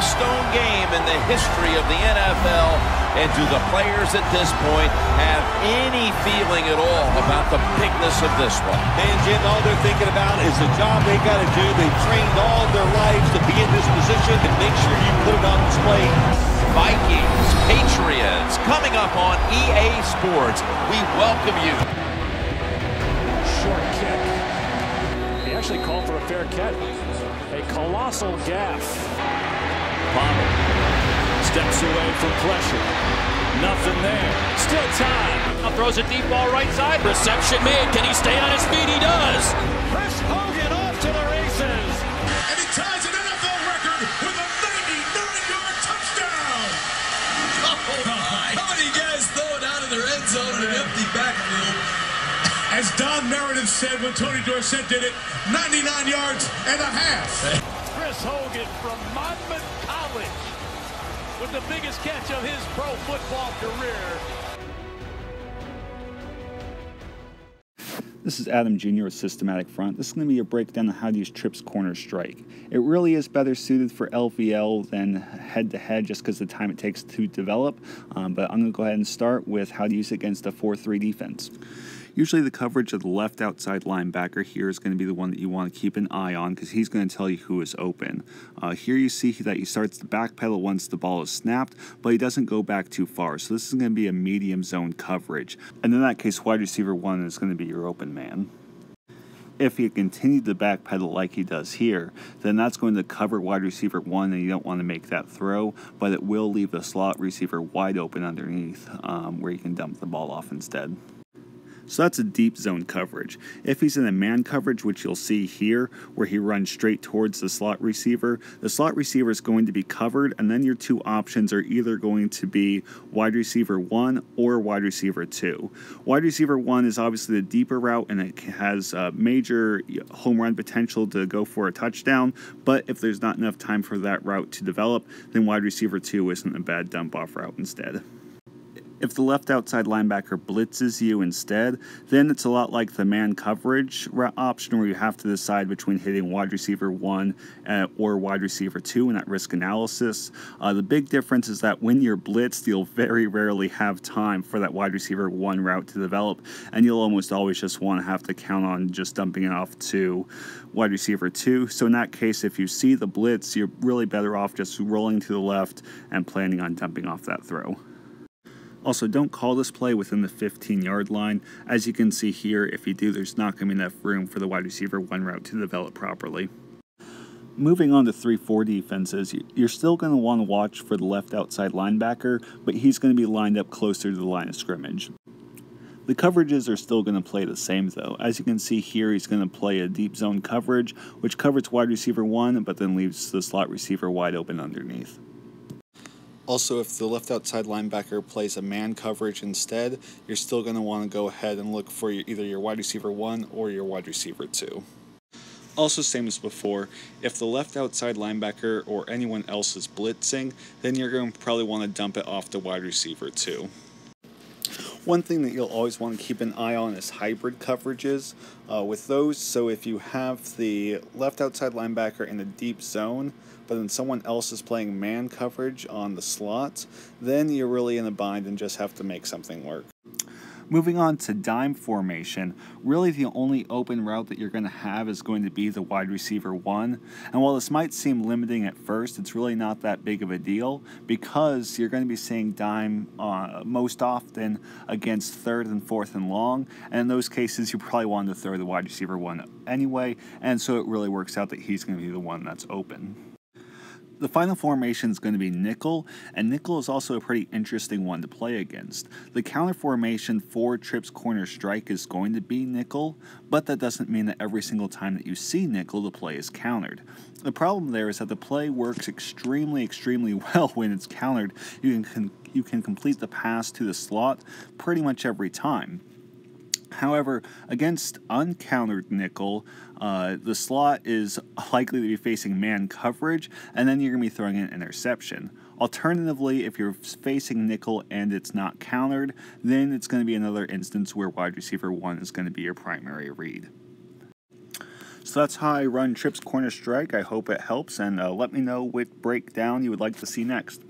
milestone game in the history of the NFL. And do the players at this point have any feeling at all about the bigness of this one? And Jim, all they're thinking about is the job they got to do. They've trained all their lives to be in this position and make sure you put it on display. Vikings, Patriots, coming up on EA Sports. We welcome you. Short kick. He actually called for a fair catch. A colossal gaffe. Palmer steps away from pressure. Nothing there. Still time. Now throws a deep ball right side. Reception made. Can he stay on his feet? He does. Chris Hogan off to the races. And he ties an NFL record with a 99-yard touchdown. Oh, my. How many guys throw it out of their end zone in an empty backfield? As Don Meredith said when Tony Dorsett did it, 99 yards and a half. Chris Hogan from Monmouth College with the biggest catch of his pro football career. This is Adam Jr. with Systematic Front. This is going to be a breakdown of how to use Trips Corner Strike. It really is better suited for LVL than head-to-head just because of the time it takes to develop, but I'm going to go ahead and start with how to use it against a 4-3 defense. Usually the coverage of the left outside linebacker here is going to be the one that you want to keep an eye on because he's going to tell you who is open. Here you see that he starts to backpedal once the ball is snapped, but he doesn't go back too far. So this is going to be a medium zone coverage. And in that case, wide receiver 1 is going to be your open man. If he continued to backpedal like he does here, then that's going to cover wide receiver 1 and you don't want to make that throw, but it will leave the slot receiver wide open underneath where you can dump the ball off instead. So that's a deep zone coverage. If he's in a man coverage, which you'll see here, where he runs straight towards the slot receiver is going to be covered, and then your two options are either going to be wide receiver 1 or wide receiver 2. Wide receiver 1 is obviously the deeper route, and it has major home run potential to go for a touchdown, but if there's not enough time for that route to develop, then wide receiver 2 isn't a bad dump-off route instead. If the left outside linebacker blitzes you instead, then it's a lot like the man coverage option where you have to decide between hitting wide receiver 1 or wide receiver 2 in that risk analysis. The big difference is that when you're blitzed, you'll very rarely have time for that wide receiver 1 route to develop, and you'll almost always just want to have to count on just dumping it off to wide receiver 2. So in that case, if you see the blitz, you're really better off just rolling to the left and planning on dumping off that throw. Also, don't call this play within the 15-yard line. As you can see here, if you do, there's not going to be enough room for the wide receiver 1 route to develop properly. Moving on to 3-4 defenses, you're still going to want to watch for the left outside linebacker, but he's going to be lined up closer to the line of scrimmage. The coverages are still going to play the same though. As you can see here, he's going to play a deep zone coverage, which covers wide receiver 1, but then leaves the slot receiver wide open underneath. Also, if the left outside linebacker plays a man coverage instead, you're still going to want to go ahead and look for either your wide receiver 1 or your wide receiver 2. Also, same as before, if the left outside linebacker or anyone else is blitzing, then you're going to probably want to dump it off to wide receiver 2. One thing that you'll always want to keep an eye on is hybrid coverages with those. So if you have the left outside linebacker in a deep zone, but then someone else is playing man coverage on the slot, then you're really in a bind and just have to make something work. Moving on to dime formation, really the only open route that you're going to have is going to be the wide receiver 1. And while this might seem limiting at first, it's really not that big of a deal because you're going to be seeing dime most often against 3rd and 4th and long. And in those cases, you probably want to throw the wide receiver 1 anyway. And so it really works out that he's going to be the one that's open. The final formation is going to be nickel, and nickel is also a pretty interesting one to play against. The counter formation for Trips Corner Strike is going to be nickel, but that doesn't mean that every single time that you see nickel, the play is countered. The problem there is that the play works extremely well when it's countered. You can complete the pass to the slot pretty much every time. However, against uncountered nickel, the slot is likely to be facing man coverage, and then you're going to be throwing an interception. Alternatively, if you're facing nickel and it's not countered, then it's going to be another instance where wide receiver 1 is going to be your primary read. So that's how I run trips corner strike. I hope it helps, and let me know what breakdown you would like to see next.